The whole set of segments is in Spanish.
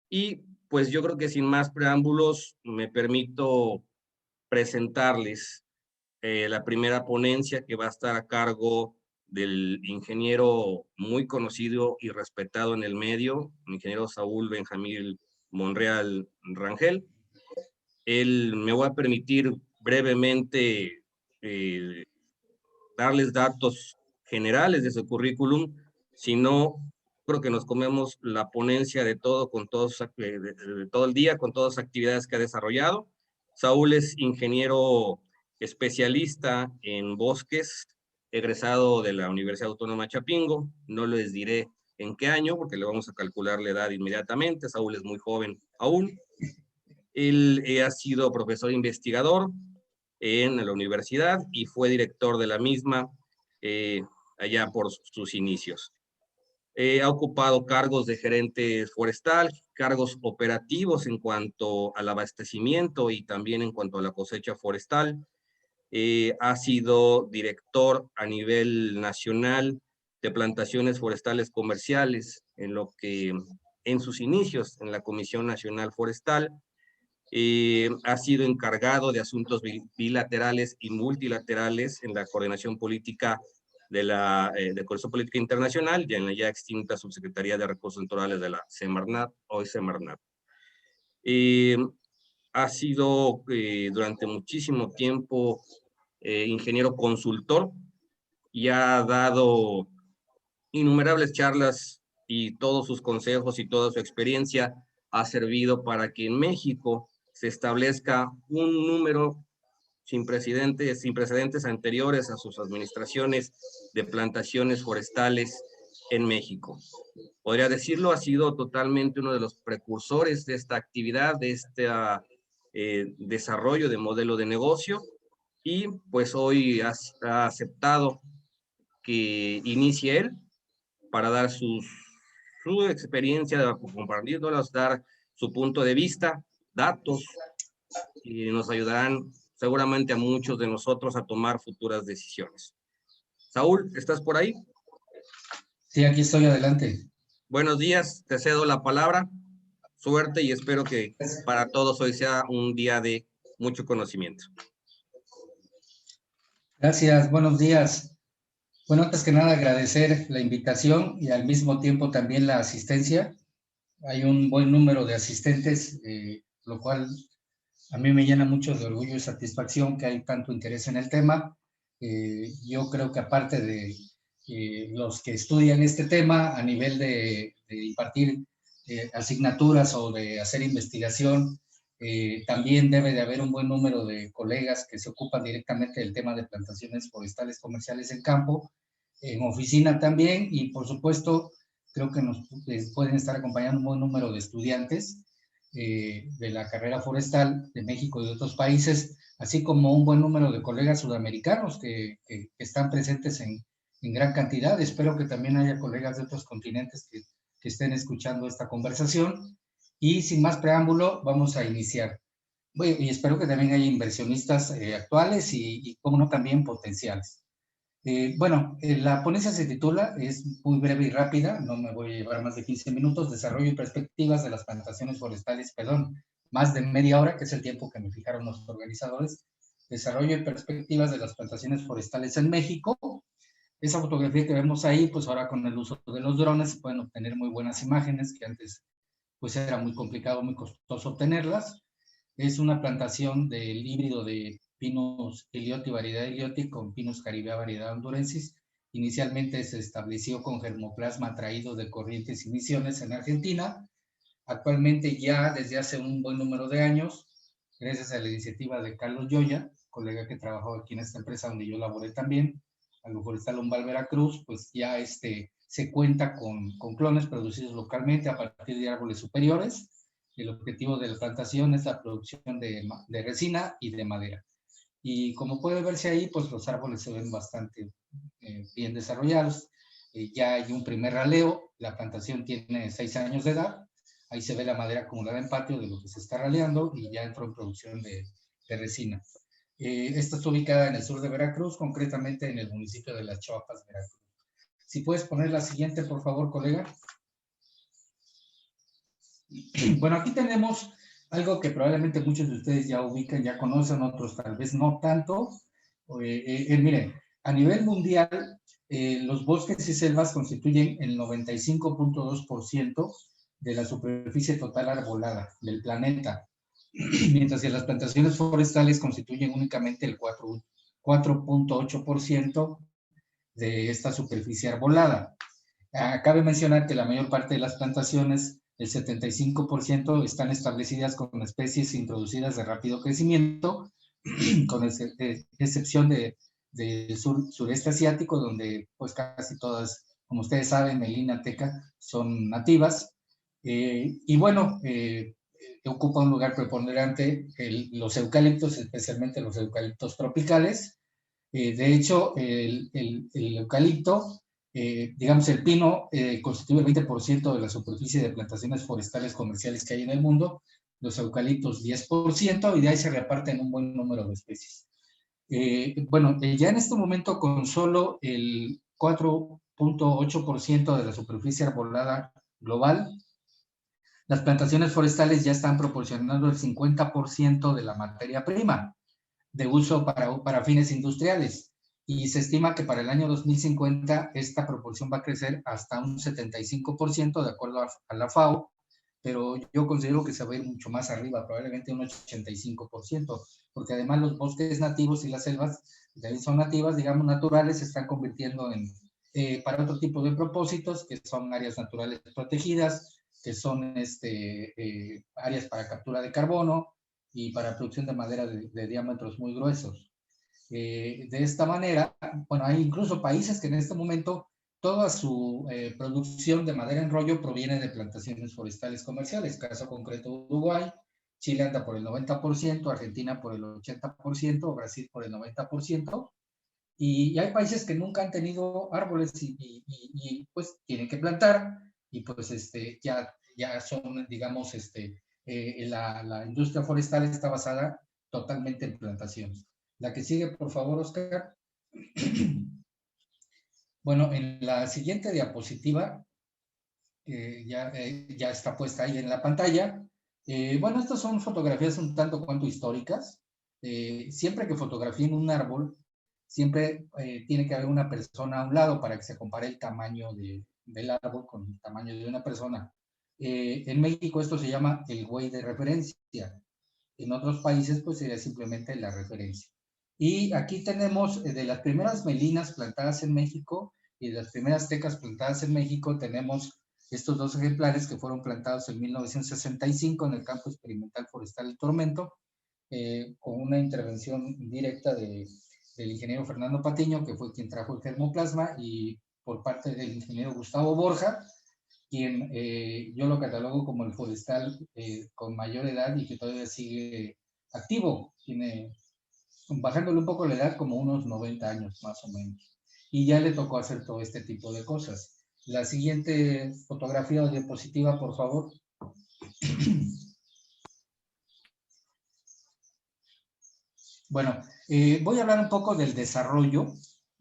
Y pues yo creo que sin más preámbulos me permito presentarles la primera ponencia, que va a estar a cargo del ingeniero muy conocido y respetado en el medio, el ingeniero Saúl Benjamín Monreal Rangel. Me voy a permitir brevemente eh, darles datos generales de su currículum, si no, creo que nos comemos la ponencia de todo, de todo el día, con todas las actividades que ha desarrollado. Saúl es ingeniero especialista en bosques, egresado de la Universidad Autónoma Chapingo. No les diré en qué año, porque le vamos a calcular la edad inmediatamente. Saúl es muy joven aún. Él ha sido profesor investigador en la universidad y fue director de la misma eh, allá por sus inicios. Ha ocupado cargos de gerente forestal, cargos operativos en cuanto al abastecimiento y también en cuanto a la cosecha forestal. Ha sido director a nivel nacional de plantaciones forestales comerciales, en sus inicios en la Comisión Nacional Forestal. Ha sido encargado de asuntos bilaterales y multilaterales en la coordinación política de Coordinación Política Internacional y en la ya extinta Subsecretaría de Recursos Naturales de la Semarnat, hoy Semarnat. Ha sido durante muchísimo tiempo ingeniero consultor y ha dado innumerables charlas, y todos sus consejos y toda su experiencia ha servido para que en México se establezca un número sin precedentes anteriores a sus administraciones de plantaciones forestales en México. Podría decirlo, ha sido totalmente uno de los precursores de esta actividad, de este desarrollo de modelo de negocio, y pues hoy ha aceptado que inicie él para dar su experiencia, compartirnos, dar su punto de vista, datos, y nos ayudarán seguramente a muchos de nosotros a tomar futuras decisiones. Saúl, ¿estás por ahí? Sí, aquí estoy, adelante. Buenos días, te cedo la palabra. Suerte y espero que para todos hoy sea un día de mucho conocimiento. Gracias, buenos días. Bueno, antes que nada agradecer la invitación y al mismo tiempo también la asistencia. Hay un buen número de asistentes, lo cual a mí me llena mucho de orgullo y satisfacción que hay tanto interés en el tema. Yo creo que aparte de los que estudian este tema a nivel de impartir asignaturas o de hacer investigación, también debe de haber un buen número de colegas que se ocupan directamente del tema de plantaciones forestales comerciales en campo, en oficina también, y por supuesto creo que nos pueden estar acompañando un buen número de estudiantes de la carrera forestal de México y de otros países, así como un buen número de colegas sudamericanos que están presentes en gran cantidad. Espero que también haya colegas de otros continentes que estén escuchando esta conversación. Y sin más preámbulo, vamos a iniciar. Bueno, y espero que también haya inversionistas actuales y, como no, también potenciales. La ponencia se titula, es muy breve y rápida, no me voy a llevar más de 15 minutos, Desarrollo y perspectivas de las plantaciones forestales, perdón, más de media hora, que es el tiempo que me fijaron los organizadores, Desarrollo y perspectivas de las plantaciones forestales en México. Esa fotografía que vemos ahí, pues ahora con el uso de los drones se pueden obtener muy buenas imágenes, que antes pues era muy complicado, muy costoso obtenerlas. Es una plantación del híbrido de Pinus ilioti, variedad ilioti, con Pinus caribea, variedad hondurensis. Inicialmente se estableció con germoplasma traído de Corrientes y Misiones en Argentina. Actualmente ya desde hace un buen número de años, gracias a la iniciativa de Carlos Yoya, colega que trabajó aquí en esta empresa donde yo laboré también, Agroforestal Umbal Veracruz, pues ya se cuenta con clones producidos localmente a partir de árboles superiores. El objetivo de la plantación es la producción de resina y de madera. Y como puede verse ahí, pues los árboles se ven bastante bien desarrollados. Ya hay un primer raleo, la plantación tiene 6 años de edad. Ahí se ve la madera acumulada en patio de lo que se está raleando y ya entró en producción de resina. Esta está ubicada en el sur de Veracruz, concretamente en el municipio de Las Chapas, Veracruz. Si puedes poner la siguiente, por favor, colega. Bueno, aquí tenemos algo que probablemente muchos de ustedes ya ubican, ya conocen, otros tal vez no tanto. Miren, a nivel mundial, los bosques y selvas constituyen el 95.2% de la superficie total arbolada del planeta, mientras que las plantaciones forestales constituyen únicamente el 4.8% de esta superficie arbolada. Cabe mencionar que la mayor parte de las plantaciones, el 75%, están establecidas con especies introducidas de rápido crecimiento, con excepción del sureste asiático, donde pues casi todas, como ustedes saben, Melina, Teca, son nativas. Y bueno, ocupa un lugar preponderante los eucaliptos, especialmente los eucaliptos tropicales. De hecho, el eucalipto, digamos, el pino constituye el 20% de la superficie de plantaciones forestales comerciales que hay en el mundo, los eucaliptos 10%, y de ahí se reparten un buen número de especies. Bueno, ya en este momento, con solo el 4.8% de la superficie arbolada global, las plantaciones forestales ya están proporcionando el 50% de la materia prima de uso para fines industriales, y se estima que para el año 2050 esta proporción va a crecer hasta un 75% de acuerdo a la FAO, pero yo considero que se va a ir mucho más arriba, probablemente un 85%, porque además los bosques nativos y las selvas que también son nativas, digamos naturales, se están convirtiendo en para otro tipo de propósitos, que son áreas naturales protegidas, que son áreas para captura de carbono y para producción de madera de diámetros muy gruesos. De esta manera, bueno, hay incluso países que en este momento toda su producción de madera en rollo proviene de plantaciones forestales comerciales. Caso concreto, Uruguay, Chile anda por el 90%, Argentina por el 80%, Brasil por el 90%, y hay países que nunca han tenido árboles y pues tienen que plantar, y pues ya son, digamos, la industria forestal está basada totalmente en plantaciones. La que sigue, por favor, Oscar. Bueno, en la siguiente diapositiva, ya está puesta ahí en la pantalla. Bueno, estas son fotografías un tanto cuanto históricas. Siempre que fotografíen un árbol, siempre tiene que haber una persona a un lado para que se compare el tamaño del árbol con el tamaño de una persona. En México esto se llama el güey de referencia. En otros países pues sería simplemente la referencia. Y aquí tenemos de las primeras melinas plantadas en México y de las primeras tecas plantadas en México, tenemos estos dos ejemplares que fueron plantados en 1965 en el campo experimental forestal El Tormento, con una intervención directa del ingeniero Fernando Patiño, que fue quien trajo el germoplasma, y por parte del ingeniero Gustavo Borja, quien yo lo catalogo como el forestal con mayor edad y que todavía sigue activo. Tiene, bajándole un poco la edad, como unos 90 años más o menos. Y ya le tocó hacer todo este tipo de cosas. La siguiente fotografía o diapositiva, por favor. Bueno, voy a hablar un poco del desarrollo,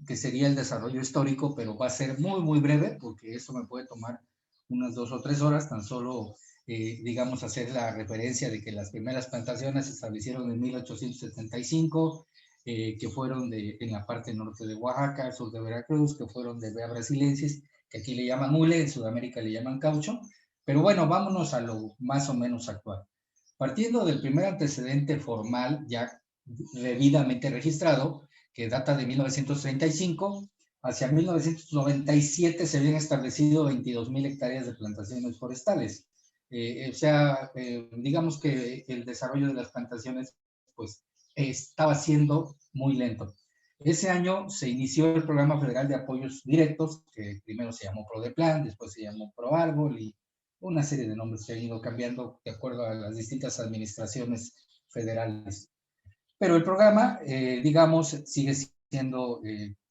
que sería el desarrollo histórico, pero va a ser muy, muy breve, porque esto me puede tomar unas 2 o 3 horas, tan solo, digamos, hacer la referencia de que las primeras plantaciones se establecieron en 1875, que fueron en la parte norte de Oaxaca, sur de Veracruz, que fueron de Bea brasilensis, que aquí le llaman hule, en Sudamérica le llaman caucho, pero bueno, vámonos a lo más o menos actual. Partiendo del primer antecedente formal, ya debidamente registrado, que data de 1935, hacia 1997 se habían establecido 22,000 hectáreas de plantaciones forestales. O sea, digamos que el desarrollo de las plantaciones pues estaba siendo muy lento. Ese año se inició el Programa Federal de Apoyos Directos, que primero se llamó PRODEPLAN, después se llamó ProÁrbol, y una serie de nombres que han ido cambiando de acuerdo a las distintas administraciones federales. Pero el programa, digamos, sigue siendo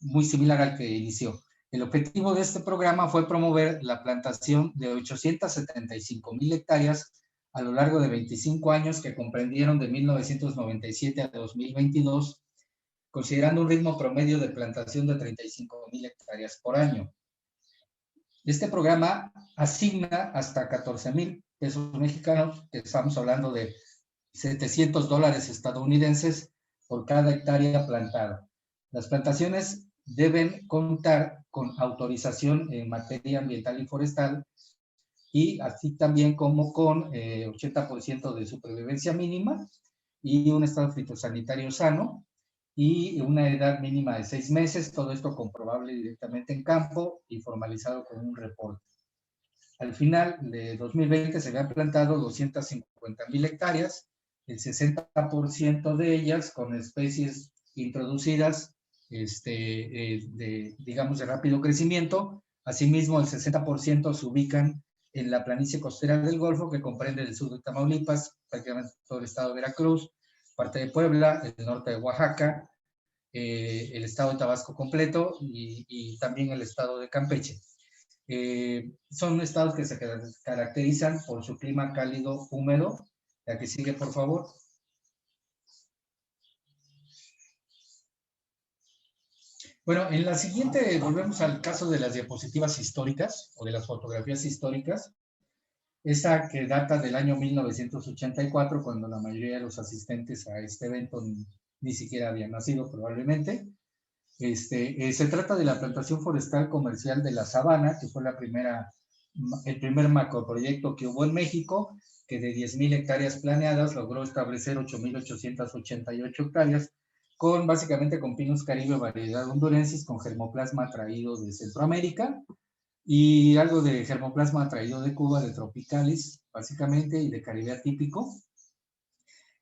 muy similar al que inició. El objetivo de este programa fue promover la plantación de 875,000 hectáreas a lo largo de 25 años que comprendieron de 1997 a 2022, considerando un ritmo promedio de plantación de 35,000 hectáreas por año. Este programa asigna hasta 14,000 pesos mexicanos, que estamos hablando de $700 estadounidenses por cada hectárea plantada. Las plantaciones deben contar con autorización en materia ambiental y forestal, y así también como con 80% de supervivencia mínima y un estado fitosanitario sano y una edad mínima de 6 meses, todo esto comprobable directamente en campo y formalizado con un reporte. Al final de 2020 se habían plantado 250,000 hectáreas, el 60% de ellas con especies introducidas, digamos, de rápido crecimiento. Asimismo, el 60% se ubican en la planicie costera del Golfo, que comprende el sur de Tamaulipas, prácticamente todo el estado de Veracruz, parte de Puebla, el norte de Oaxaca, el estado de Tabasco completo y también el estado de Campeche. Son estados que se caracterizan por su clima cálido húmedo. La que sigue, por favor. Bueno, en la siguiente volvemos al caso de las diapositivas históricas o de las fotografías históricas. Esa que data del año 1984, cuando la mayoría de los asistentes a este evento ni siquiera habían nacido probablemente. Se trata de la plantación forestal comercial de la Sabana, que fue el primer macroproyecto que hubo en México, que de 10,000 hectáreas planeadas logró establecer 8,888 hectáreas, básicamente con Pinus caribe, variedad hondurensis, con germoplasma traído de Centroamérica y algo de germoplasma traído de Cuba, de Tropicalis, básicamente, y de Caribe atípico.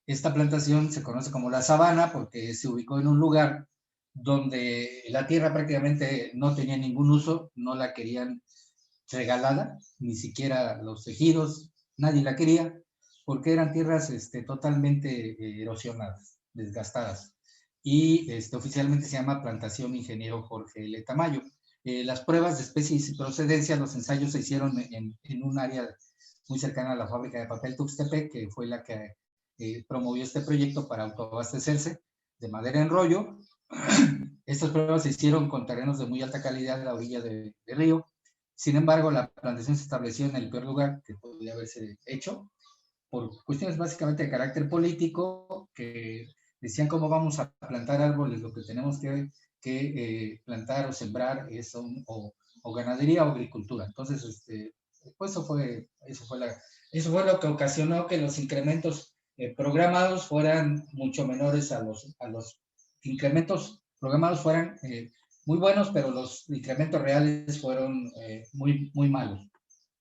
Esta plantación se conoce como la Sabana porque se ubicó en un lugar donde la tierra prácticamente no tenía ningún uso, no la querían regalada, ni siquiera los ejidos, nadie la quería, porque eran tierras totalmente erosionadas, desgastadas. Y oficialmente se llama Plantación Ingeniero Jorge L. Tamayo. Las pruebas de especies y procedencia, los ensayos se hicieron en un área muy cercana a la fábrica de papel Tuxtepec, que fue la que promovió este proyecto para autoabastecerse de madera en rollo. Estas pruebas se hicieron con terrenos de muy alta calidad a la orilla del río. Sin embargo, la plantación se estableció en el peor lugar que podía haberse hecho, por cuestiones básicamente de carácter político, que decían cómo vamos a plantar árboles, lo que tenemos que plantar o sembrar es o ganadería o agricultura. Entonces, pues eso fue lo que ocasionó que los incrementos programados fueran mucho menores a los incrementos programados fueran muy buenos, pero los incrementos reales fueron muy malos,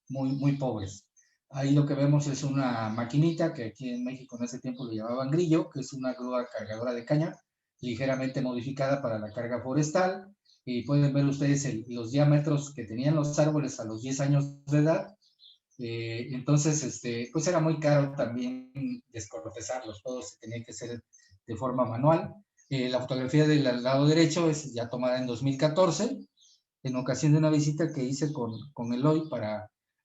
muy pobres. Ahí lo que vemos es una maquinita que aquí en México en ese tiempo le llamaban grillo, que es una grúa cargadora de caña, ligeramente modificada para la carga forestal. Y pueden ver ustedes los diámetros que tenían los árboles a los 10 años de edad. Entonces, pues era muy caro también descortezarlos, todo se tenía que hacer de forma manual. La fotografía del lado derecho es ya tomada en 2014, en ocasión de una visita que hice con Eloy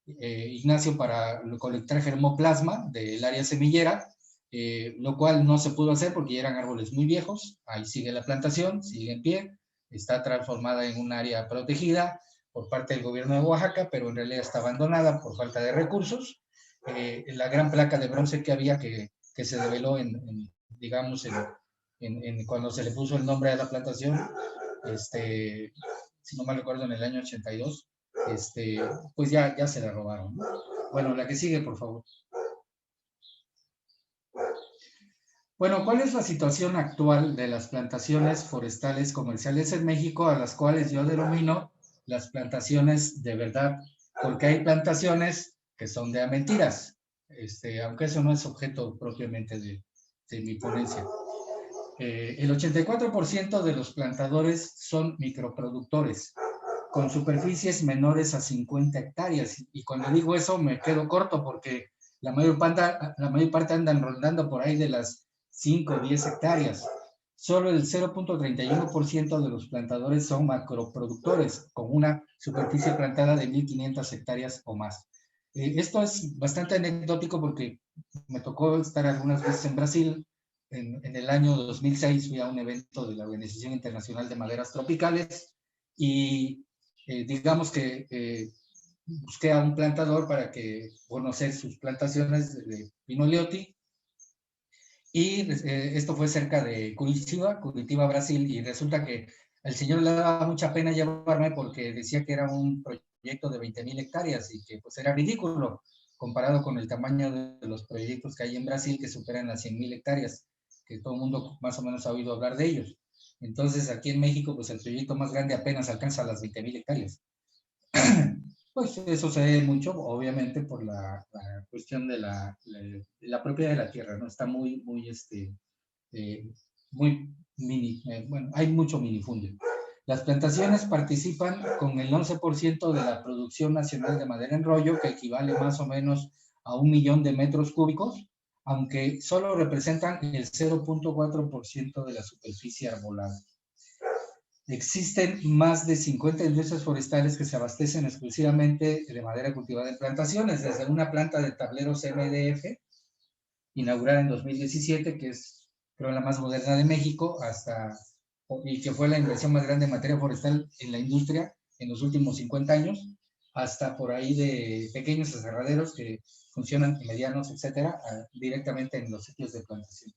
Ignacio, para colectar germoplasma del área semillera, lo cual no se pudo hacer porque ya eran árboles muy viejos. Ahí sigue la plantación, sigue en pie, está transformada en un área protegida por parte del gobierno de Oaxaca, pero en realidad está abandonada por falta de recursos. La gran placa de bronce que había que se develó digamos, cuando se le puso el nombre a la plantación, si no mal recuerdo, en el año 82, pues ya se la robaron, ¿no? Bueno, la que sigue, por favor. Bueno, ¿cuál es la situación actual de las plantaciones forestales comerciales en México, a las cuales yo denomino las plantaciones de verdad? Porque hay plantaciones que son de mentiras, aunque eso no es objeto propiamente de mi ponencia. El 84% de los plantadores son microproductores, con superficies menores a 50 hectáreas. Y cuando digo eso me quedo corto porque la mayor parte andan rondando por ahí de las 5 o 10 hectáreas. Solo el 0.31% de los plantadores son macroproductores, con una superficie plantada de 1,500 hectáreas o más. Esto es bastante anecdótico porque me tocó estar algunas veces en Brasil. En el año 2006 fui a un evento de la Organización Internacional de Maderas Tropicales y digamos que busqué a un plantador para que conocer sus plantaciones de pino Liotti, y esto fue cerca de Curitiba, Brasil, y resulta que al señor le daba mucha pena llevarme porque decía que era un proyecto de 20,000 hectáreas y que pues era ridículo comparado con el tamaño de los proyectos que hay en Brasil, que superan las 100,000 hectáreas, que todo el mundo más o menos ha oído hablar de ellos. Entonces aquí en México pues el proyecto más grande apenas alcanza las 20,000 hectáreas. Pues eso se ve mucho, obviamente, por la cuestión de la propiedad de la tierra, ¿no? Está eh, muy bueno, hay mucho minifundio. Las plantaciones participan con el 11% de la producción nacional de madera en rollo, que equivale más o menos a 1 millón de metros cúbicos, aunque solo representan el 0,4% de la superficie arbolada. Existen más de 50 industrias forestales que se abastecen exclusivamente de madera cultivada en plantaciones, desde una planta de tableros MDF, inaugurada en 2017, que es, creo, la más moderna de México, y que fue la inversión más grande en materia forestal en la industria en los últimos 50 años, hasta por ahí de pequeños aserraderos que funcionan, medianos, etcétera, directamente en los sitios de plantación.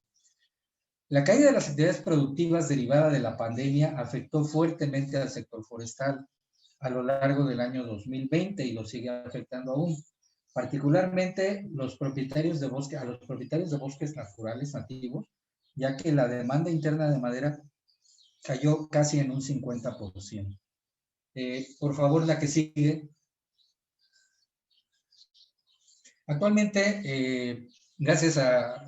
La caída de las actividades productivas derivada de la pandemia afectó fuertemente al sector forestal a lo largo del año 2020 y lo sigue afectando aún, particularmente a los propietarios de bosques naturales nativos, ya que la demanda interna de madera cayó casi en un 50%. Por favor, la que sigue. Actualmente, gracias a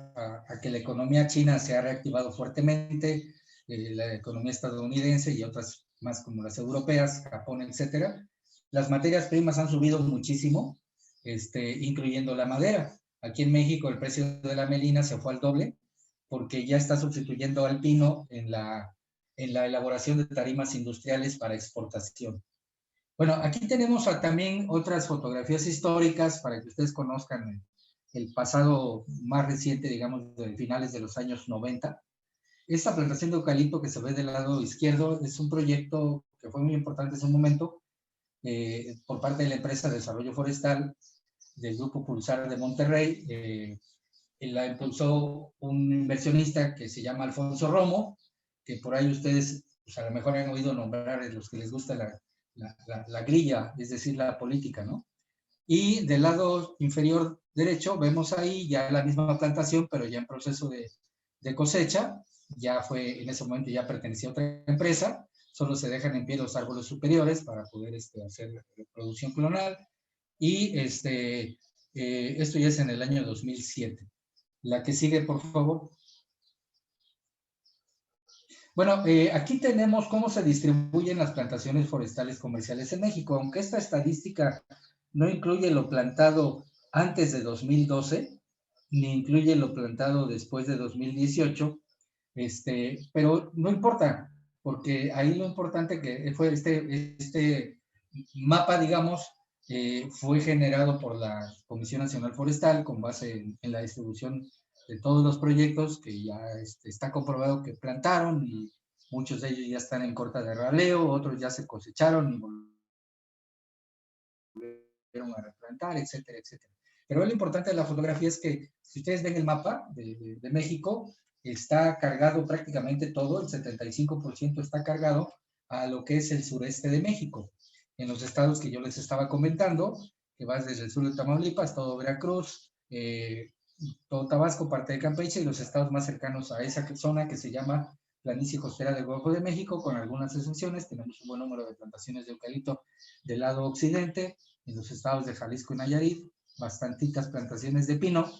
que la economía china se ha reactivado fuertemente, la economía estadounidense y otras más como las europeas, Japón, etcétera, las materias primas han subido muchísimo, incluyendo la madera. Aquí en México el precio de la melina se fue al doble porque ya está sustituyendo al pino en la elaboración de tarimas industriales para exportación. Bueno, aquí tenemos también otras fotografías históricas para que ustedes conozcan el pasado más reciente, digamos, de finales de los años 90. Esta plantación de eucalipto que se ve del lado izquierdo es un proyecto que fue muy importante en su momento por parte de la empresa de desarrollo forestal del Grupo Pulsar de Monterrey. La impulsó un inversionista que se llama Alfonso Romo, que por ahí ustedes pues, a lo mejor han oído nombrar, los que les gusta la grilla, es decir, la política, ¿no? Y del lado inferior derecho vemos ahí ya la misma plantación, pero ya en proceso de cosecha. Ya fue, en ese momento ya pertenecía a otra empresa, solo se dejan en pie los árboles superiores para poder hacer reproducción clonal. Y esto ya es en el año 2007. La que sigue, por favor. Bueno, aquí tenemos cómo se distribuyen las plantaciones forestales comerciales en México, aunque esta estadística no incluye lo plantado antes de 2012, ni incluye lo plantado después de 2018, pero no importa, porque ahí lo importante que fue este mapa, digamos, fue generado por la Comisión Nacional Forestal con base en la distribución de todos los proyectos que ya está comprobado que plantaron, y muchos de ellos ya están en corta de raleo, otros ya se cosecharon y volvieron a replantar, etcétera, etcétera. Pero lo importante de la fotografía es que si ustedes ven el mapa de México, está cargado prácticamente todo, el 75% está cargado a lo que es el sureste de México, en los estados que yo les estaba comentando, que va desde el sur de Tamaulipas, todo Veracruz, todo Tabasco, parte de Campeche, y los estados más cercanos a esa zona que se llama planicie costera del Golfo de México, con algunas excepciones. Tenemos un buen número de plantaciones de eucalipto del lado occidente, en los estados de Jalisco y Nayarit, bastantitas plantaciones de pino,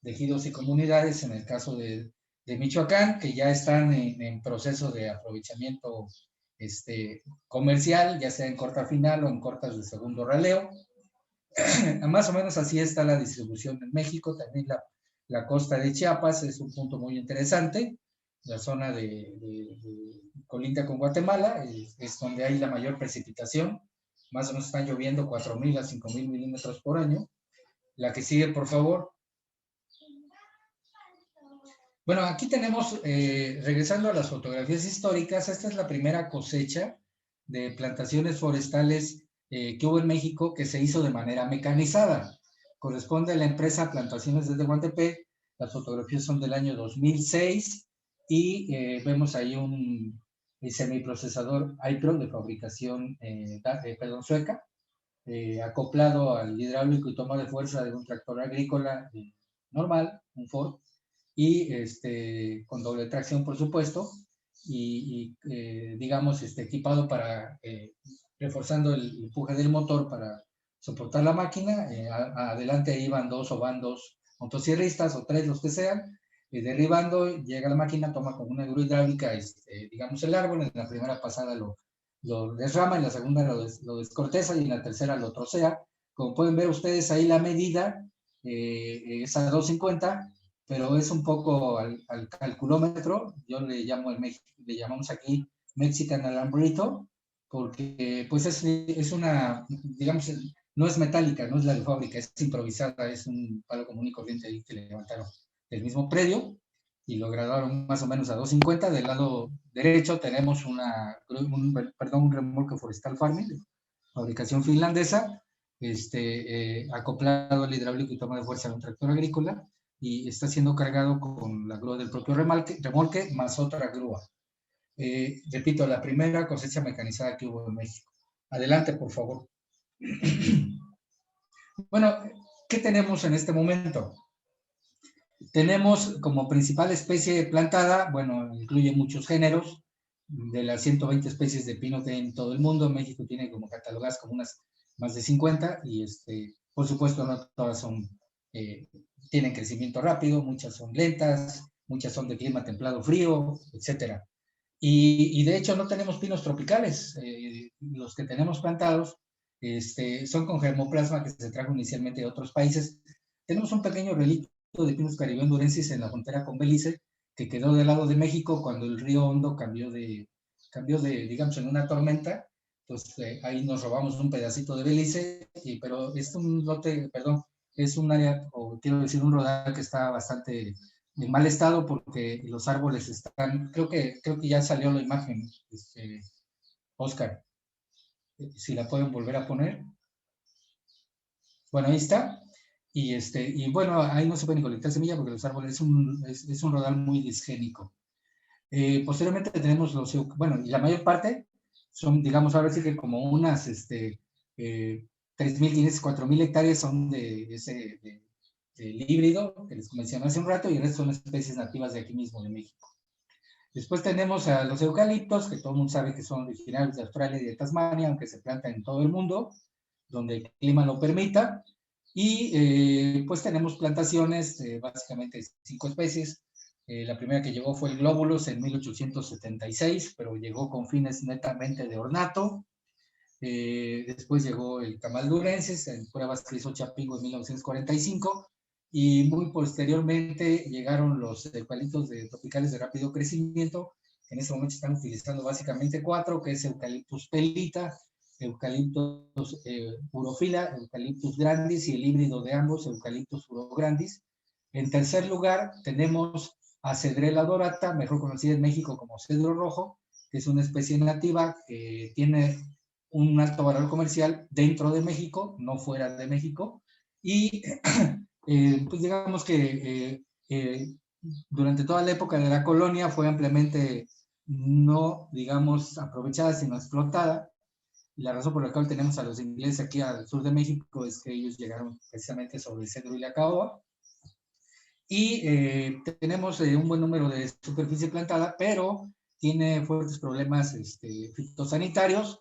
de ejidos y comunidades, en el caso de Michoacán, que ya están en proceso de aprovechamiento comercial, ya sea en corta final o en cortas de segundo raleo. Más o menos así está la distribución en México. También la costa de Chiapas es un punto muy interesante. La zona de colinda con Guatemala es donde hay la mayor precipitación. Más o menos están lloviendo 4,000 a 5,000 milímetros por año. La que sigue, por favor. Bueno, aquí tenemos, regresando a las fotografías históricas, esta es la primera cosecha de plantaciones forestales que hubo en México que se hizo de manera mecanizada. Corresponde a la empresa Plantaciones de Tehuantepec. Las fotografías son del año 2006 y vemos ahí un semiprocesador iPro de fabricación sueca, acoplado al hidráulico y toma de fuerza de un tractor agrícola normal, un Ford, y con doble tracción, por supuesto, y digamos, equipado para, reforzando el empuje del motor para soportar la máquina. Adelante iban van dos motosierristas o tres, los que sean, derribando, llega la máquina, toma con una grúa hidráulica, digamos, el árbol. En la primera pasada lo desrama, en la segunda lo descorteza y en la tercera lo trocea. Como pueden ver ustedes ahí, la medida es a 250, pero es un poco al calculómetro. Yo le llamamos aquí Mexican Alambrito, porque pues es una, digamos, no es metálica, no es la de fábrica, es improvisada, es un palo común y corriente ahí que le levantaron del mismo predio y lo graduaron más o menos a 250. Del lado derecho tenemos un remolque forestal farming, de fabricación finlandesa, acoplado al hidráulico y toma de fuerza de un tractor agrícola, y está siendo cargado con la grúa del propio remolque más otra grúa. Repito, la primera cosecha mecanizada que hubo en México. Adelante, por favor. Bueno, ¿qué tenemos en este momento? Tenemos como principal especie plantada, bueno, incluye muchos géneros. De las 120 especies de pino que hay en todo el mundo, México tiene como catalogadas como unas más de 50, y por supuesto no todas son, tienen crecimiento rápido, muchas son lentas, muchas son de clima templado frío, etcétera. Y de hecho no tenemos pinos tropicales. Los que tenemos plantados son con germoplasma que se trajo inicialmente de otros países. Tenemos un pequeño relicto de Pinus caribendurensis en la frontera con Belice, que quedó del lado de México cuando el río Hondo cambió de, digamos, en una tormenta. Pues ahí nos robamos un pedacito de Belice, pero es un lote, perdón, es un área, o quiero decir, un rodal que está bastante en mal estado porque los árboles están, creo que ya salió la imagen, Oscar, si la pueden volver a poner. Bueno, ahí está. Y bueno, ahí no se puede ni colectar semilla porque los árboles es un rodal muy disgénico. Posteriormente tenemos bueno, y la mayor parte son, digamos, ahora sí que como unas 3.500, 4.000 hectáreas son del híbrido que les mencioné hace un rato, y el resto son especies nativas de aquí mismo, de México. Después tenemos a los eucaliptos, que todo el mundo sabe que son originarios de Australia y de Tasmania, aunque se plantan en todo el mundo, donde el clima lo permita. Y pues tenemos plantaciones, básicamente 5 especies. La primera que llegó fue el glóbulos en 1876, pero llegó con fines netamente de ornato. Después llegó el camaldurensis, en pruebas que hizo Chapingo en 1945, y muy posteriormente llegaron los eucaliptos tropicales de rápido crecimiento, que en este momento están utilizando básicamente 4, que es Eucalyptus pelita, Eucalyptus urofila, Eucalyptus grandis, y el híbrido de ambos, Eucalyptus urograndis. En tercer lugar tenemos a Cedrela dorata, mejor conocida en México como cedro rojo, que es una especie nativa que tiene un alto valor comercial dentro de México, no fuera de México. Y pues digamos que durante toda la época de la colonia fue ampliamente no, digamos, aprovechada, sino explotada. Y la razón por la cual tenemos a los ingleses aquí al sur de México es que ellos llegaron precisamente sobre el cedro y la caoba. Y tenemos un buen número de superficie plantada, pero tiene fuertes problemas fitosanitarios,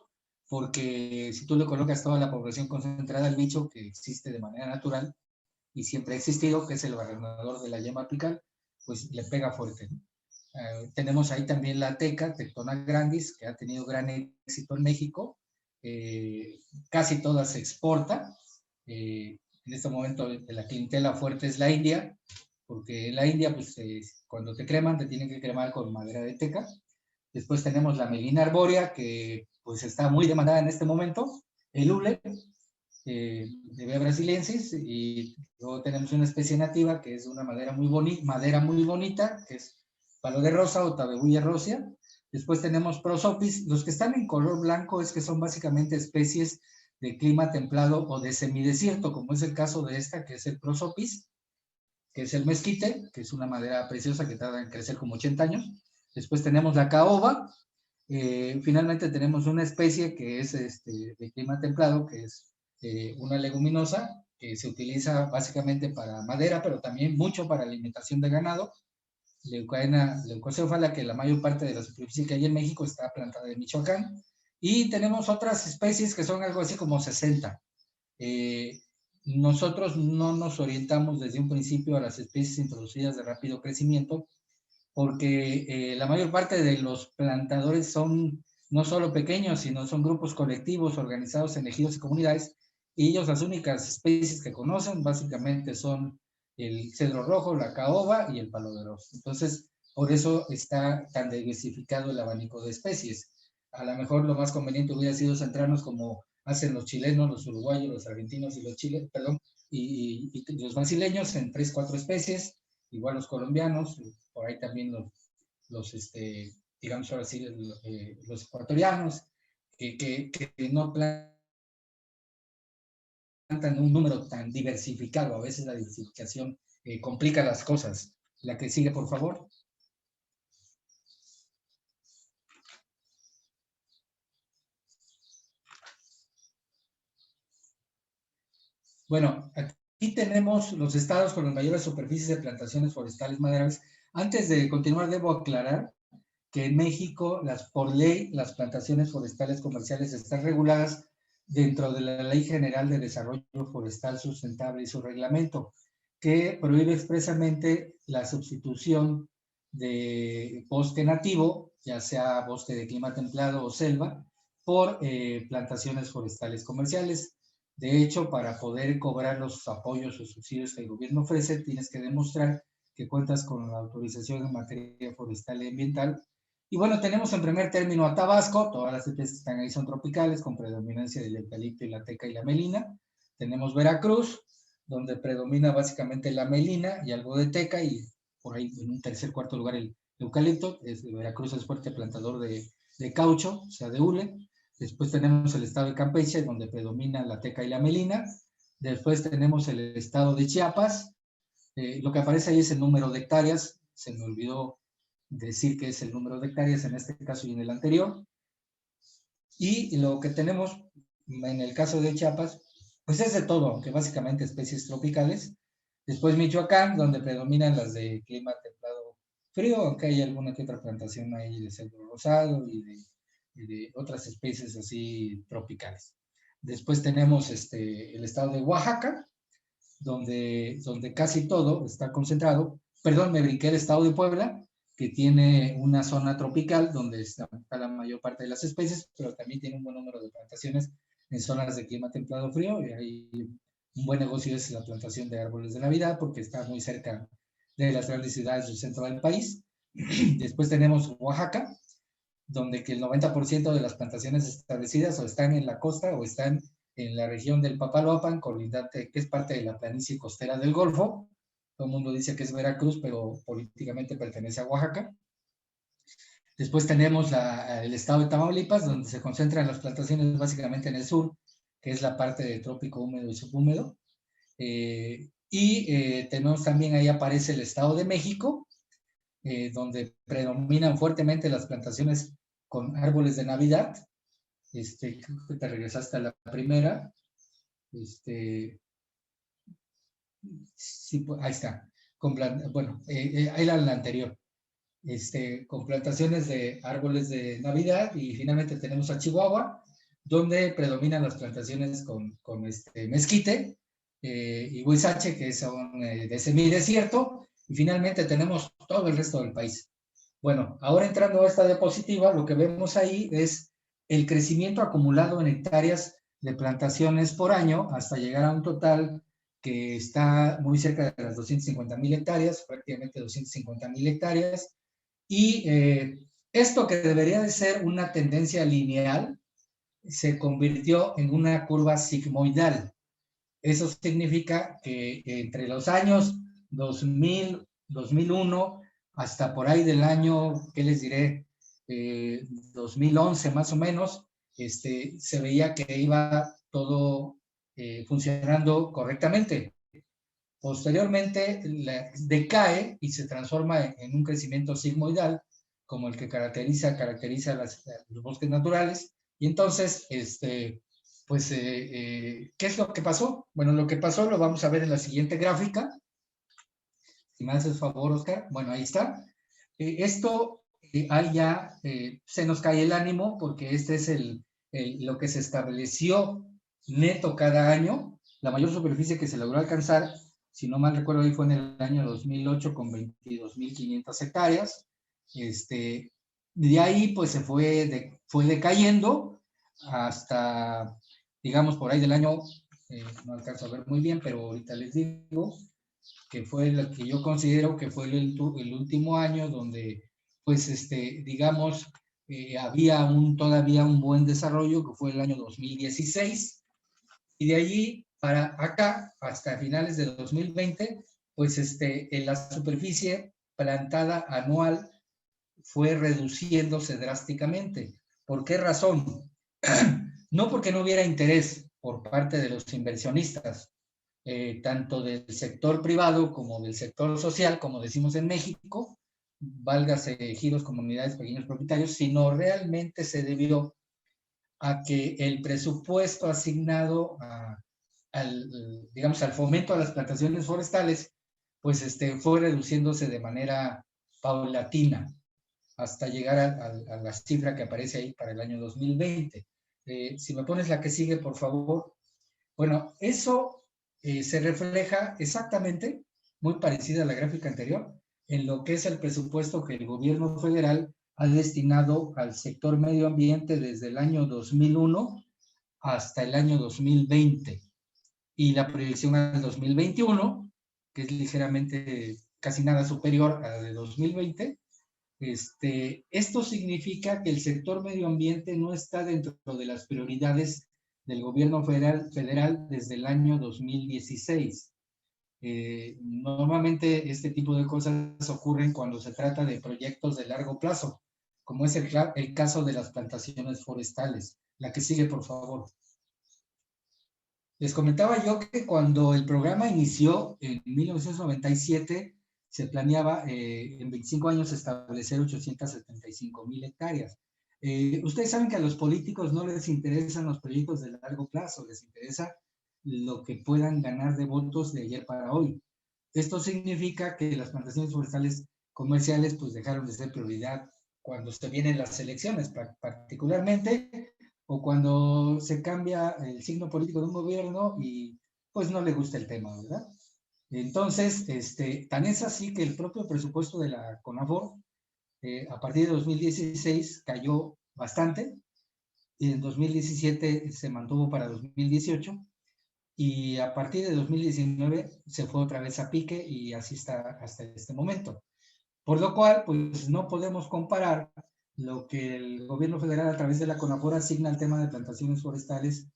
porque si tú le colocas toda la población concentrada al bicho que existe de manera natural y siempre ha existido, que es el barrenador de la yema apical, pues le pega fuerte. Tenemos ahí también la teca, Tectona grandis, que ha tenido gran éxito en México. Casi toda se exporta. En este momento la clientela fuerte es la India, porque en la India, pues cuando te creman, te tienen que cremar con madera de teca. Después tenemos la melina arbórea, que pues está muy demandada en este momento, el hule, de Hevea brasiliensis, y luego tenemos una especie nativa que es una madera muy bonita, que es palo de rosa o Tabebuia rosea. Después tenemos Prosopis. Los que están en color blanco es que son básicamente especies de clima templado o de semidesierto, como es el caso de esta, que es el prosopis, que es el mezquite, que es una madera preciosa que tarda en crecer como 80 años. Después tenemos la caoba. Finalmente tenemos una especie que es de clima templado, que es una leguminosa, que se utiliza básicamente para madera, pero también mucho para alimentación de ganado. Leucocéfala, que la mayor parte de la superficie que hay en México está plantada en Michoacán. Y tenemos otras especies que son algo así como 60. Nosotros no nos orientamos desde un principio a las especies introducidas de rápido crecimiento, porque la mayor parte de los plantadores son no solo pequeños, sino son grupos colectivos organizados en ejidos y comunidades, y ellos las únicas especies que conocen básicamente son el cedro rojo, la caoba y el palo de oro. Entonces, por eso está tan diversificado el abanico de especies. A lo mejor lo más conveniente hubiera sido centrarnos como hacen los chilenos, los uruguayos, los argentinos y los chilenos, perdón, y los brasileños en 3, 4 especies, igual los colombianos, por ahí también digamos ahora sí, los ecuatorianos, que no plantan un número tan diversificado. A veces la diversificación complica las cosas. La que sigue, por favor. Bueno, aquí tenemos los estados con las mayores superficies de plantaciones forestales madereras. Antes de continuar, debo aclarar que en México, por ley, las plantaciones forestales comerciales están reguladas dentro de la Ley General de Desarrollo Forestal Sustentable y su reglamento, que prohíbe expresamente la sustitución de bosque nativo, ya sea bosque de clima templado o selva, por plantaciones forestales comerciales. De hecho, para poder cobrar los apoyos o subsidios que el gobierno ofrece, tienes que demostrar que cuentas con la autorización en materia forestal y ambiental. Y bueno, tenemos en primer término a Tabasco. Todas las especies que están ahí son tropicales, con predominancia del eucalipto y la teca y la melina. Tenemos Veracruz, donde predomina básicamente la melina y algo de teca, y por ahí en un tercer, cuarto lugar el eucalipto. Veracruz es fuerte plantador de caucho, o sea, de hule. Después tenemos el estado de Campeche, donde predomina la teca y la melina. Después tenemos el estado de Chiapas. Lo que aparece ahí es el número de hectáreas. Se me olvidó decir que es el número de hectáreas en este caso y en el anterior. Y lo que tenemos en el caso de Chiapas, pues es de todo, aunque básicamente especies tropicales. Después Michoacán, donde predominan las de clima templado frío, aunque hay alguna que otra plantación ahí de cedro rosado y de otras especies así tropicales. Después tenemos el estado de Oaxaca, donde casi todo está concentrado. Perdón, me brinqué el estado de Puebla, que tiene una zona tropical donde está la mayor parte de las especies, pero también tiene un buen número de plantaciones en zonas de clima templado frío, y ahí un buen negocio es la plantación de árboles de Navidad, porque está muy cerca de las grandes ciudades del centro del país. Después tenemos Oaxaca, donde que el 90% de las plantaciones establecidas o están en la costa o están en la región del Papaloapan, colindante, que es parte de la planicie costera del Golfo. Todo el mundo dice que es Veracruz, pero políticamente pertenece a Oaxaca. Después tenemos el estado de Tamaulipas, donde se concentran las plantaciones básicamente en el sur, que es la parte de trópico húmedo y subhúmedo. Tenemos también, ahí aparece el estado de México, donde predominan fuertemente las plantaciones con árboles de Navidad. Creo que te regresaste a la primera. Sí, ahí está. Bueno, ahí era la anterior. Con plantaciones de árboles de Navidad, y finalmente tenemos a Chihuahua, donde predominan las plantaciones con mezquite y huizache, que son de semidesierto, y finalmente tenemos todo el resto del país. Bueno, ahora entrando a esta diapositiva, lo que vemos ahí es el crecimiento acumulado en hectáreas de plantaciones por año, hasta llegar a un total que está muy cerca de las 250,000 hectáreas, prácticamente 250,000 hectáreas, y esto, que debería de ser una tendencia lineal, se convirtió en una curva sigmoidal. Eso significa que entre los años 2000, 2001, hasta por ahí del año, ¿qué les diré? 2011 más o menos, se veía que iba todo funcionando correctamente. Posteriormente decae y se transforma en un crecimiento sigmoidal, como el que caracteriza los bosques naturales. Y entonces, pues, ¿qué es lo que pasó? Bueno, lo que pasó lo vamos a ver en la siguiente gráfica. Si me haces favor, Oscar. Bueno, ahí está. Ahí ya se nos cae el ánimo, porque este es lo que se estableció neto cada año. La mayor superficie que se logró alcanzar, si no mal recuerdo, ahí fue en el año 2008 con 22.500 hectáreas. De ahí pues se fue decayendo hasta, digamos, por ahí del año, no alcanzo a ver muy bien, pero ahorita les digo, que fue lo que yo considero que fue el último año donde, pues, digamos, había todavía un buen desarrollo, que fue el año 2016, y de allí para acá, hasta finales de 2020, pues, en la superficie plantada anual fue reduciéndose drásticamente. ¿Por qué razón? No porque no hubiera interés por parte de los inversionistas, tanto del sector privado como del sector social, como decimos en México, válgase ejidos, comunidades, pequeños propietarios, sino realmente se debió a que el presupuesto asignado digamos, al fomento a las plantaciones forestales, pues fue reduciéndose de manera paulatina hasta llegar a la cifra que aparece ahí para el año 2020. Si me pones la que sigue, por favor. Bueno, eso se refleja exactamente, muy parecida a la gráfica anterior, en lo que es el presupuesto que el gobierno federal ha destinado al sector medio ambiente desde el año 2001 hasta el año 2020. Y la proyección al 2021, que es ligeramente, casi nada superior a la de 2020, esto significa que el sector medio ambiente no está dentro de las prioridades del gobierno federal desde el año 2016. Normalmente este tipo de cosas ocurren cuando se trata de proyectos de largo plazo, como es el caso de las plantaciones forestales. La que sigue, por favor. Les comentaba yo que cuando el programa inició en 1997, se planeaba en 25 años establecer 875,000 hectáreas. Ustedes saben que a los políticos no les interesan los proyectos de largo plazo, les interesa lo que puedan ganar de votos de ayer para hoy. Esto significa que las plantaciones forestales comerciales pues dejaron de ser prioridad cuando se vienen las elecciones, particularmente, o cuando se cambia el signo político de un gobierno y pues no le gusta el tema, ¿verdad? Entonces, tan es así que el propio presupuesto de la CONAFOR a partir de 2016 cayó bastante, y en 2017 se mantuvo para 2018, y a partir de 2019 se fue otra vez a pique y así está hasta este momento. Por lo cual, pues no podemos comparar lo que el gobierno federal a través de la CONAFOR asigna al tema de plantaciones forestales,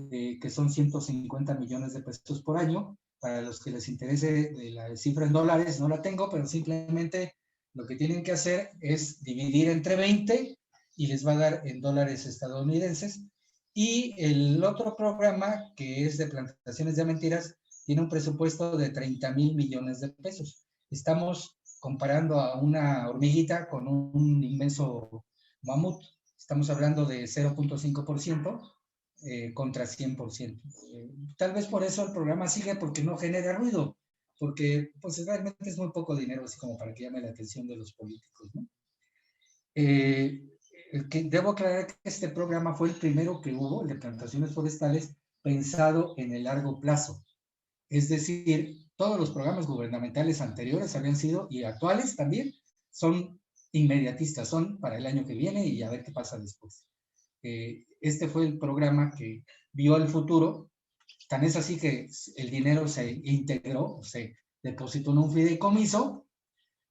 que son 150 millones de pesos por año. Para los que les interese la cifra en dólares, no la tengo, pero simplemente lo que tienen que hacer es dividir entre 20 y les va a dar en dólares estadounidenses. Y el otro programa, que es de plantaciones de mentiras, tiene un presupuesto de 30,000 millones de pesos. Estamos comparando a una hormiguita con un inmenso mamut. Estamos hablando de 0.5% contra 100%. Tal vez por eso el programa sigue, porque no genera ruido, porque pues realmente es muy poco dinero, así como para que llame la atención de los políticos, ¿no? Debo aclarar que este programa fue el primero que hubo, el de plantaciones forestales, pensado en el largo plazo. Es decir, todos los programas gubernamentales anteriores habían sido, y actuales también, son inmediatistas, son para el año que viene y a ver qué pasa después. Este fue el programa que vio el futuro, tan es así que el dinero se integró, se depositó en un fideicomiso,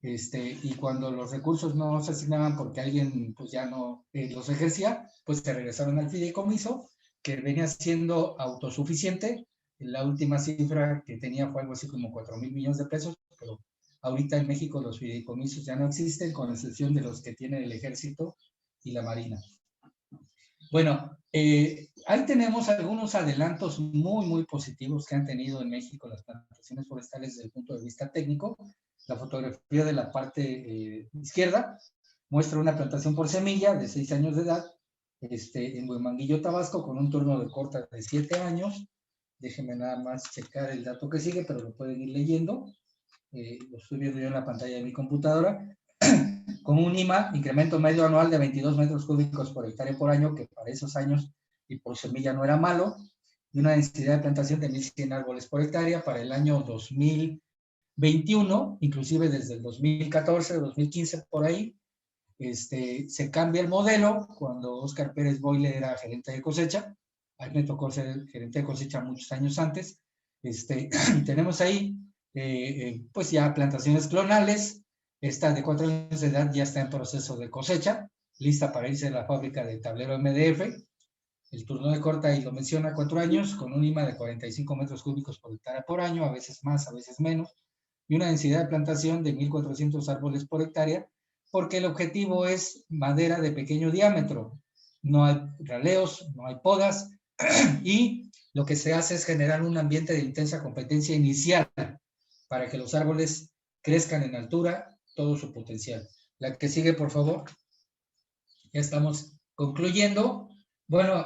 y cuando los recursos no se asignaban porque alguien pues ya no los ejercía, pues se regresaron al fideicomiso, que venía siendo autosuficiente. La última cifra que tenía fue algo así como 4,000 millones de pesos, pero ahorita en México los fideicomisos ya no existen, con excepción de los que tiene el Ejército y la Marina. Bueno, ahí tenemos algunos adelantos muy positivos que han tenido en México las plantaciones forestales desde el punto de vista técnico. La fotografía de la parte izquierda muestra una plantación por semilla de 6 años de edad en Huemanguillo, Tabasco, con un turno de corta de 7 años. Déjenme nada más checar el dato que sigue, pero lo pueden ir leyendo. Lo estoy viendo yo en la pantalla de mi computadora. Con un IMA, incremento medio anual de 22 metros cúbicos por hectárea por año, que para esos años y por semilla no era malo, y una densidad de plantación de 1.100 árboles por hectárea para el año 2021, inclusive desde el 2014, 2015 por ahí. Se cambia el modelo cuando Óscar Pérez Boyle era gerente de cosecha. A mí me tocó ser gerente de cosecha muchos años antes. Tenemos ahí, pues ya plantaciones clonales. Esta de 4 años de edad ya está en proceso de cosecha, lista para irse a la fábrica de tablero MDF. El turno de corta, y lo menciona, 4 años, con un IMA de 45 metros cúbicos por hectárea por año, a veces más, a veces menos, y una densidad de plantación de 1.400 árboles por hectárea, porque el objetivo es madera de pequeño diámetro. No hay raleos, no hay podas, y lo que se hace es generar un ambiente de intensa competencia inicial para que los árboles crezcan en altura todo su potencial. La que sigue, por favor. Ya estamos concluyendo. Bueno,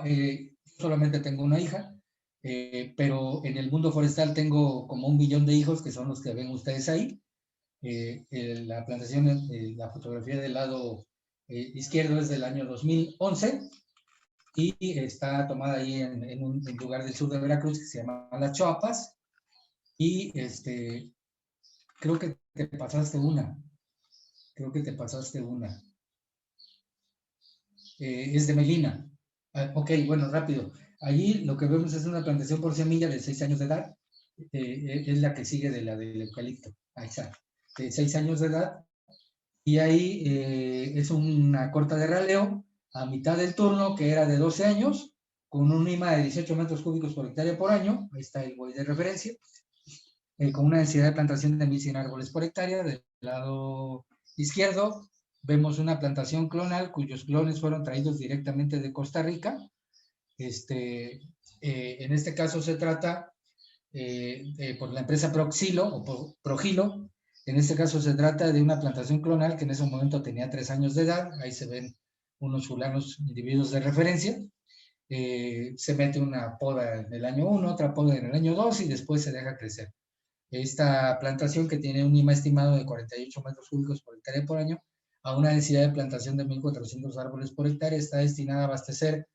solamente tengo una hija, pero en el mundo forestal tengo como 1 millón de hijos, que son los que ven ustedes ahí. La plantación, la fotografía del lado izquierdo es del año 2011 y está tomada ahí en un lugar del sur de Veracruz que se llama Las Choapas. Y creo que te pasaste una. Es de Melina. Ok, bueno, rápido. Allí lo que vemos es una plantación por semilla de 6 años de edad. Es la que sigue de la del eucalipto. Ahí está. De 6 años de edad. Y ahí es una corta de raleo a mitad del turno, que era de 12 años, con un IMA de 18 metros cúbicos por hectárea por año. Ahí está el buey de referencia. Con una densidad de plantación de 1.100 árboles por hectárea. Del lado izquierdo vemos una plantación clonal cuyos clones fueron traídos directamente de Costa Rica. En este caso se trata por la empresa Proxilo o Progilo. En este caso se trata de una plantación clonal que en ese momento tenía 3 años de edad. Ahí se ven unos fulanos individuos de referencia. Se mete una poda en el año 1, otra poda en el año 2 y después se deja crecer. Esta plantación, que tiene un IMA estimado de 48 metros cúbicos por hectárea por año, a una densidad de plantación de 1.400 árboles por hectárea, está destinada a abastecer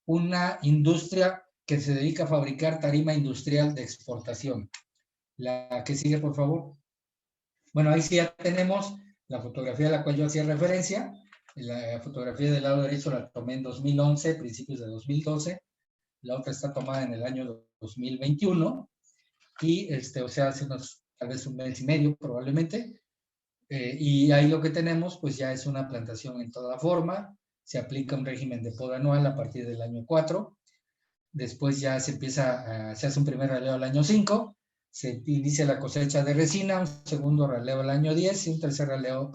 una industria que se dedica a fabricar tarima industrial de exportación. La que sigue, por favor. Bueno, ahí sí ya tenemos la fotografía a la cual yo hacía referencia. La fotografía del lado derecho la tomé en 2011, principios de 2012. La otra está tomada en el año 2021. Y, o sea, hace tal vez 1 mes y medio probablemente. Y ahí lo que tenemos, pues ya es una plantación en toda forma. Se aplica un régimen de poda anual a partir del año 4. Después ya se hace un primer raleo al año 5, se inicia la cosecha de resina, un segundo raleo al año 10 y un tercer raleo,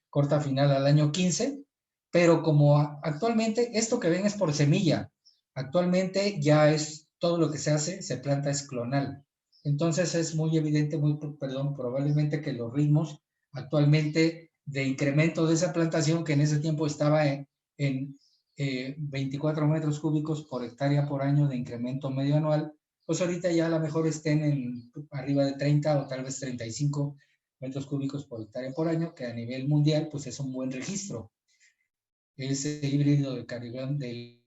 corta final al año 15. Pero como actualmente esto que ven es por semilla, actualmente ya es todo lo que se hace, se planta es clonal. Entonces es muy evidente, probablemente que los ritmos actualmente de incremento de esa plantación, que en ese tiempo estaba en 24 metros cúbicos por hectárea por año de incremento medio anual, pues ahorita ya a lo mejor estén arriba de 30 o tal vez 35 metros cúbicos por hectárea por año, que a nivel mundial pues es un buen registro. Ese híbrido de Caribbean de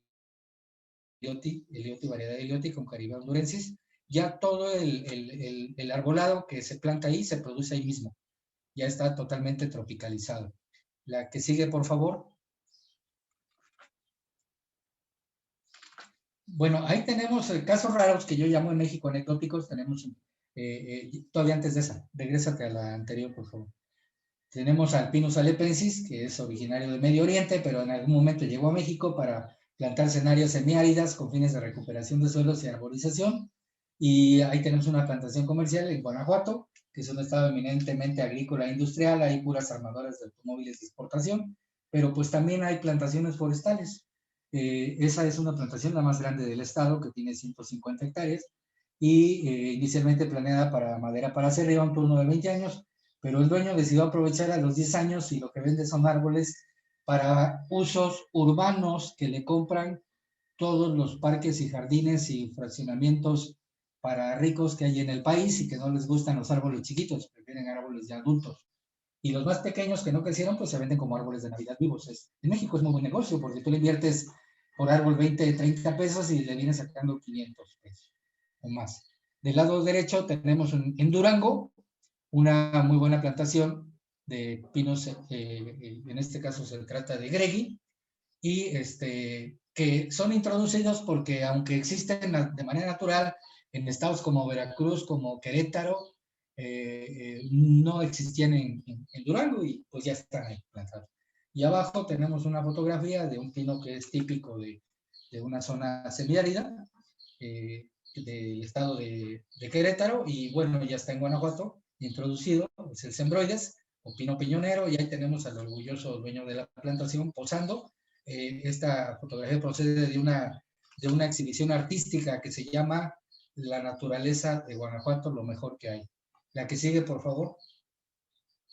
Elioti, variedad de Elioti con Caribbean hondurensis, ya todo el arbolado que se planta ahí se produce ahí mismo, ya está totalmente tropicalizado. La que sigue, por favor. Bueno, ahí tenemos casos raros que yo llamo en México anecdóticos. Tenemos, todavía antes de esa, regrésate a la anterior, por favor. Tenemos al Pinus alepensis, que es originario del Medio Oriente, pero en algún momento llegó a México para plantarse en áreas semiáridas con fines de recuperación de suelos y arborización. Y ahí tenemos una plantación comercial en Guanajuato, que es un estado eminentemente agrícola e industrial. Hay puras armadoras de automóviles de exportación, pero pues también hay plantaciones forestales. Esa es una plantación la más grande del estado, que tiene 150 hectáreas, y inicialmente planeada para madera para hacer, lleva un turno de 20 años, pero el dueño decidió aprovechar a los 10 años y lo que vende son árboles para usos urbanos que le compran todos los parques y jardines y fraccionamientos para ricos que hay en el país y que no les gustan los árboles chiquitos, prefieren árboles de adultos. Y los más pequeños que no crecieron, pues se venden como árboles de Navidad vivos. En México es muy buen negocio porque tú le inviertes por árbol 20, 30 pesos y le vienes sacando 500 pesos o más. Del lado derecho tenemos en Durango una muy buena plantación de pinos, en este caso se trata de Gregui, y que son introducidos porque aunque existen de manera natural en estados como Veracruz, como Querétaro, no existían en Durango y pues ya están ahí plantados. Y abajo tenemos una fotografía de un pino que es típico de una zona semiárida del estado de Querétaro y bueno, ya está en Guanajuato, introducido, es el Sembroides o pino piñonero, y ahí tenemos al orgulloso dueño de la plantación posando. Esta fotografía procede de una exhibición artística que se llama La naturaleza de Guanajuato, lo mejor que hay. La que sigue, por favor.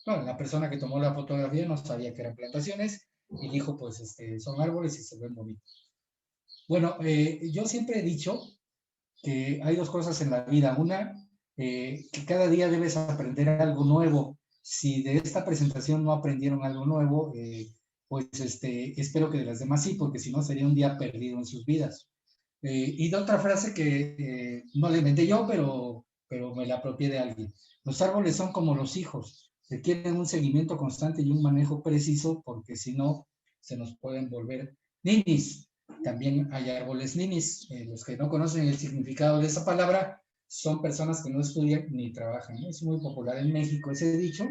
Bueno, la persona que tomó la fotografía no sabía que eran plantaciones y dijo, pues, son árboles y se ven bonitos. Bueno, yo siempre he dicho que hay dos cosas en la vida. Una, que cada día debes aprender algo nuevo. Si de esta presentación no aprendieron algo nuevo, pues espero que de las demás sí, porque si no sería un día perdido en sus vidas. Y de otra frase que no la inventé yo, pero me la apropié de alguien. Los árboles son como los hijos, requieren un seguimiento constante y un manejo preciso, porque si no, se nos pueden volver ninis. También hay árboles ninis. Los que no conocen el significado de esa palabra son personas que no estudian ni trabajan. Es muy popular en México ese dicho.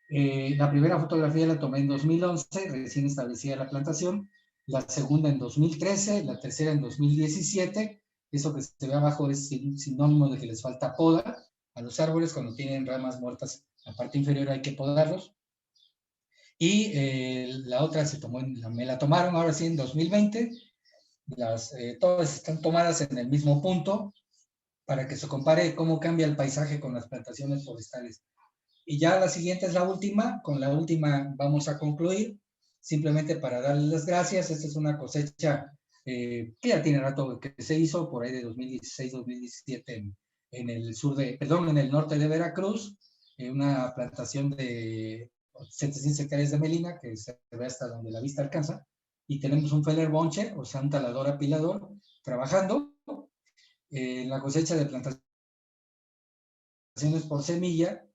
La primera fotografía la tomé en 2011, recién establecida la plantación, la segunda en 2013, la tercera en 2017. Eso que se ve abajo es sinónimo de que les falta poda a los árboles. Cuando tienen ramas muertas, la parte inferior hay que podarlos. Y la otra me la tomaron ahora sí en 2020. Todas están tomadas en el mismo punto para que se compare cómo cambia el paisaje con las plantaciones forestales. Y ya la siguiente es la última, con la última vamos a concluir, simplemente para darles las gracias. Esta es una cosecha que ya tiene rato que se hizo, por ahí de 2016-2017 en el en el norte de Veracruz, una plantación de 700 hectáreas de melina que se ve hasta donde la vista alcanza, y tenemos un feller bonche, o sea, un talador apilador, trabajando en la cosecha de plantaciones por semilla.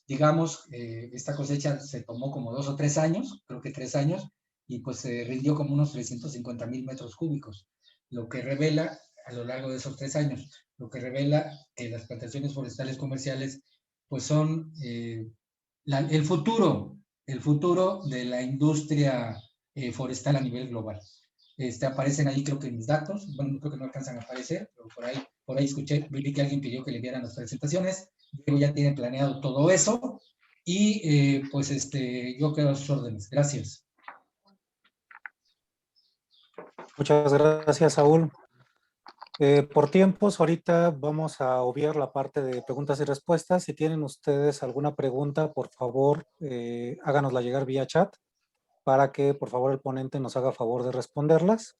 Digamos, esta cosecha se tomó como 2 o 3 años, creo que 3 años, y pues se rindió como unos 350,000 metros cúbicos, lo que revela a lo largo de esos 3 años, lo que revela que las plantaciones forestales comerciales pues son el futuro de la industria forestal a nivel global. Aparecen ahí creo que mis datos, bueno, creo que no alcanzan a aparecer, pero por ahí escuché, vi que alguien pidió que le dieran las presentaciones. Diego ya tiene planeado todo eso y pues yo quedo a sus órdenes. Gracias. Muchas gracias, Saúl. Por tiempos, ahorita vamos a obviar la parte de preguntas y respuestas. Si tienen ustedes alguna pregunta, por favor, háganosla llegar vía chat para que, por favor, el ponente nos haga favor de responderlas.